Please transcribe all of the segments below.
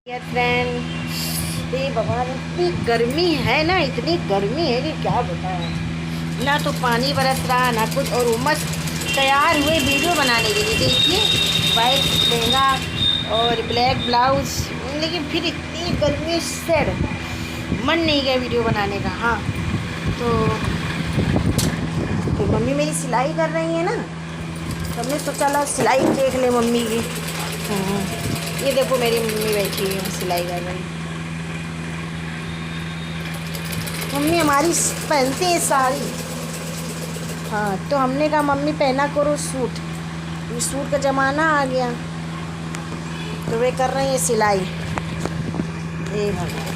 Friend, ये भगवान इतनी गर्मी है ना, इतनी गर्मी है कि क्या बताएं। ना तो पानी बरस रहा ना कुछ, और उमस तैयार हुए वीडियो बनाने के लिए। देखिए, वाइट लहंगा और ब्लैक ब्लाउज, लेकिन फिर इतनी गर्मी से मन नहीं गया वीडियो बनाने का। हाँ, तो मम्मी मेरी सिलाई कर रही है ना, तो हमने सोचा ला सिलाई देख ले मम्मी की। ये देखो मेरी मम्मी बैठी है, सिलाई कर रही है। मम्मी हमारी पहनती है साड़ी। हाँ, तो हमने कहा मम्मी पहना करो सूट, ये सूट का ज़माना आ गया, तो वे कर रही है सिलाई। ये भगवान,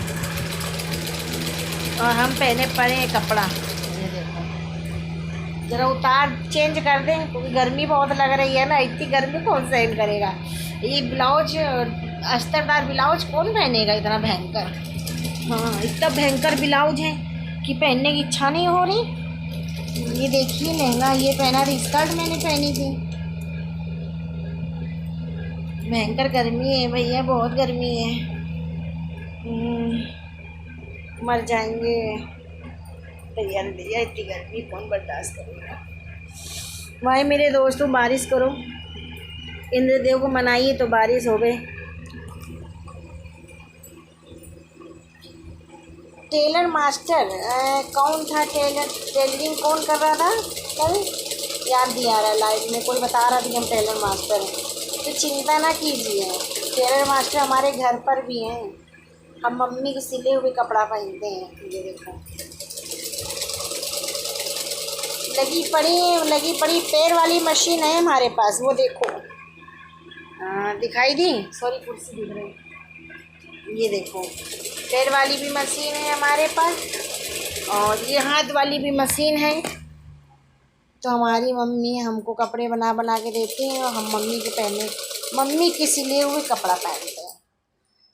और हम पहने पड़े हैं कपड़ा। ये देखो, ज़रा उतार चेंज कर दें क्योंकि गर्मी बहुत लग रही है ना। इतनी गर्मी कौन सहन करेगा। ये ब्लाउज, अस्तरदार ब्लाउज कौन पहनेगा इतना भयंकर। हाँ, इतना भयंकर ब्लाउज है कि पहनने की इच्छा नहीं हो रही। ये देखिए लहंगा, ये पहना थी, स्कर्ट मैंने पहनी थी। भयंकर गर्मी है भैया, बहुत गर्मी है। मर जाएंगे भैया भैया, इतनी गर्मी कौन बर्दाश्त करेगा। भाई मेरे दोस्तों, बारिश करो, इंद्रदेव को मनाइए तो बारिश हो गई। टेलर मास्टर कौन था? टेलरिंग कौन कर रहा था कल? याद नहीं आ रहा है। लाइव में कोई बता रहा था कि हम टेलर मास्टर हैं। तो चिंता ना कीजिए, टेलर मास्टर हमारे घर पर भी हैं। हम मम्मी के सिले हुए कपड़ा पहनते हैं। ये देखो, लगी पड़ी पैर वाली मशीन है हमारे पास, वो देखो। दिखाई दी? सॉरी, कुर्सी दिख रही। ये देखो, पैर वाली भी मशीन है हमारे पास, और ये हाथ वाली भी मशीन है। तो हमारी मम्मी हमको कपड़े बना बना के देती हैं, और हम मम्मी के सिले हुए कपड़ा पहनते हैं।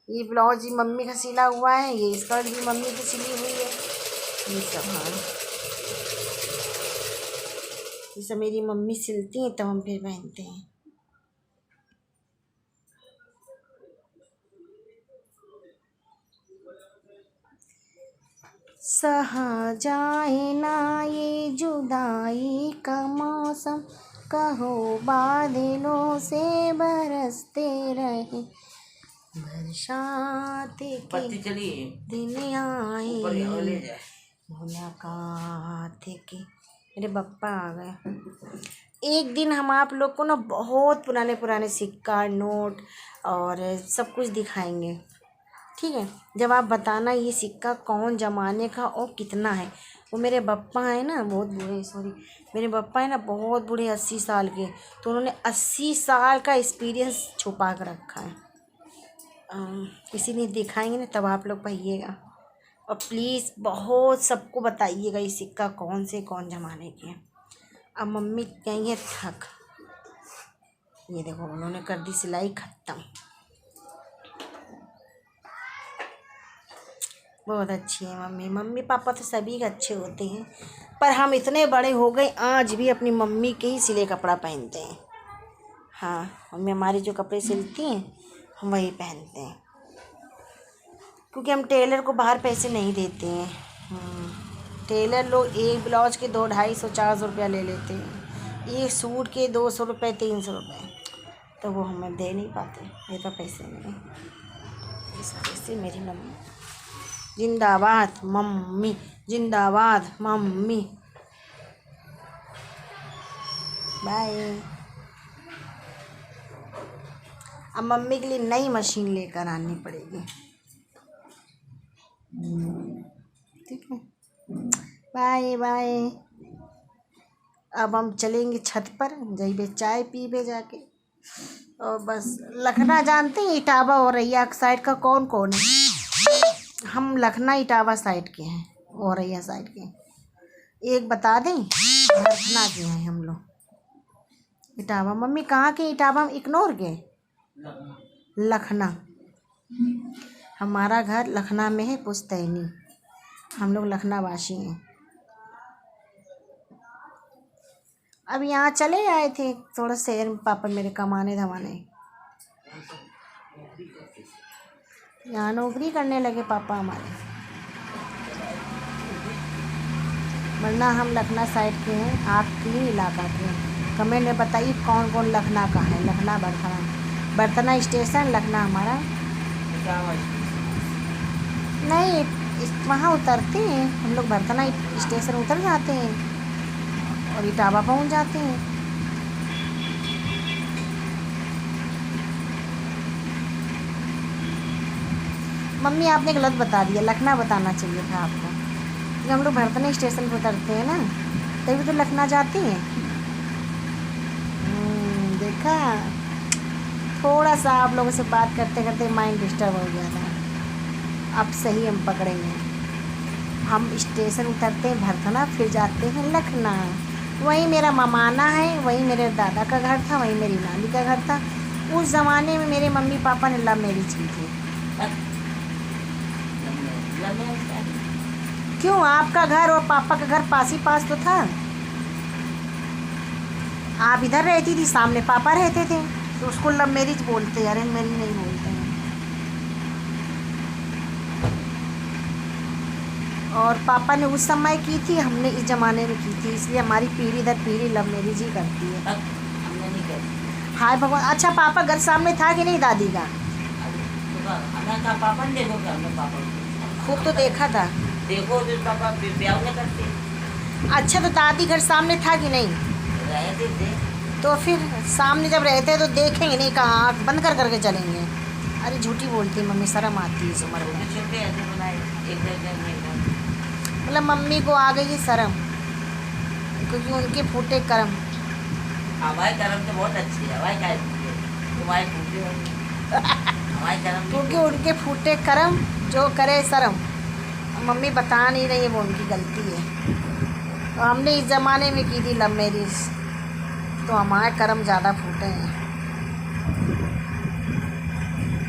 ये ब्लाउज मम्मी का सिला हुआ है, ये स्कर्ट भी मम्मी की सिली हुई है। ये सब, हाँ, ये सब मेरी मम्मी सिलती हैं, तब हम फिर पहनते हैं। सहा जाए ना ये जुदाई का मौसम, कहो बादलों से बरसते रहे, बरसात के दिन आए, मुलाकात के। मेरे पप्पा आ गए। एक दिन हम आप लोग को ना बहुत पुराने पुराने सिक्का, नोट और सब कुछ दिखाएंगे, ठीक है? जब आप बताना ये सिक्का कौन ज़माने का और कितना है। वो मेरे पप्पा हैं ना, बहुत बूढ़े, सॉरी, मेरे पप्पा हैं ना बहुत बूढ़े, 80 साल के, तो उन्होंने 80 साल का एक्सपीरियंस छुपा कर रखा है। किसी ने दिखाएंगे ना तब आप लोग पाइएगा। और प्लीज़ बहुत सबको बताइएगा ये सिक्का कौन से कौन ज़माने के हैं। अब मम्मी कहेंगे थक। ये देखो, उन्होंने कर दी सिलाई ख़त्म। बहुत अच्छी है मम्मी। मम्मी पापा तो सभी के अच्छे होते हैं, पर हम इतने बड़े हो गए आज भी अपनी मम्मी के ही सिले कपड़ा पहनते हैं। हाँ, मम्मी हमारी जो कपड़े सिलती हैं हम वही पहनते हैं, क्योंकि हम टेलर को बाहर पैसे नहीं देते हैं। टेलर लोग एक ब्लाउज के 200-250 400 रुपया ले लेते हैं, एक सूट के 200 रुपये 300 रुपये, तो वो हमें दे नहीं पाते, मेरे पास पैसे नहीं। इस वजह से मेरी मम्मी जिंदाबाद, मम्मी जिंदाबाद, मम्मी बाय। अब मम्मी के लिए नई मशीन लेकर आनी पड़ेगी, ठीक है? Bye bye. अब हम चलेंगे छत पर, जहीं पे चाय पीबे जाके, और बस। लखना जानते हैं इटावा और रैया साइड का कौन कौन है? हम लखना इटावा साइड के हैं, औरैया साइड के। एक बता दें, लखना के हैं हम लोग। इटावा मम्मी कहाँ के? इटावा इग्नोर के, लखना। हमारा घर लखना में है, पुश्तैनी। हम लोग लखनावासी हैं। अब यहाँ चले आए थे थोड़ा शहर में, पापा मेरे कमाने धमाने। यहाँ नौकरी करने लगे पापा हमारे, वरना हम लखनऊ साइड के हैं, आप किन इलाका के हैं? कमेंट में बताइए कौन कौन लखनऊ का है। लखनऊ बर्थना स्टेशन लखनऊ हमारा। नहीं, वहाँ उतरते हैं हम लोग, बर्थना स्टेशन उतर जाते हैं और इटावा पहुँच जाते हैं। मम्मी आपने गलत बता दिया, लखनऊ बताना चाहिए था आपको, क्योंकि हम लोग बर्थना स्टेशन पर उतरते हैं ना, तभी तो लखनऊ जाते हैं। देखा, थोड़ा सा आप लोगों से बात करते करते माइंड डिस्टर्ब हो गया था। अब सही हम पकड़ेंगे। हम स्टेशन उतरते हैं भरथना, फिर जाते हैं लखनऊ। वहीं मेरा ममाना है, वहीं मेरे दादा का घर था, वहीं मेरी नानी का घर था। उस ज़माने में मेरे मम्मी पापा ने लव मैरिज की थी। क्यों, आपका घर और पापा का घर पास ही पास तो था। आप इधर रहती थी, सामने पापा रहते थे, तो उसको लव मैरिज बोलते हैं, अरेंज मैरिज नहीं बोलते हैं। और पापा ने उस समय की थी, हमने इस ज़माने में की थी, इसलिए हमारी पीढ़ी दर पीढ़ी लव मैरिज ही करती है। हमने नहीं करती। हाय भगवान। अच्छा, पापा घर सामने था कि नहीं दादी का? पापा ने देखो, पापा खूब तो देखा था। देखो तो पापा ब्याह नहीं करते। अच्छा, तो दादी घर सामने था कि नहीं? रहते थे। तो फिर सामने जब रहते तो देखेंगे नहीं, कहाँ आँख बंद कर करके चलेंगे? अरे झूठी बोलती है मम्मी, शर्म आती है इस उम्र में। मतलब मम्मी को आ गई है शर्म, क्योंकि उनके फूटे कर्म। हमारे कर्म तो बहुत अच्छी है, हमारे क्या तुम्हारे फूटे हमारे कर्म, क्योंकि उनके फूटे कर्म जो करे शर्म। मम्मी बता नहीं रही है, वो उनकी गलती है। तो हमने इस ज़माने में की थी लव मैरिज, तो हमारे कर्म ज़्यादा फूटे हैं,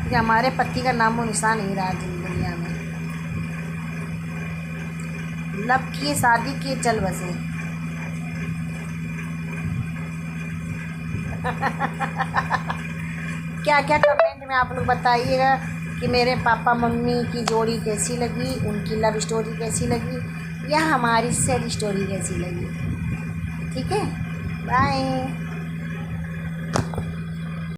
कि हमारे पति का नामो निशान नहीं रहा दुनिया में। लव किए, शादी किए, चल बसे। क्या क्या कमेंट में आप लोग बताइएगा कि मेरे पापा मम्मी की जोड़ी कैसी लगी, उनकी लव स्टोरी कैसी लगी, या हमारी सैड स्टोरी कैसी लगी। ठीक है, बाय।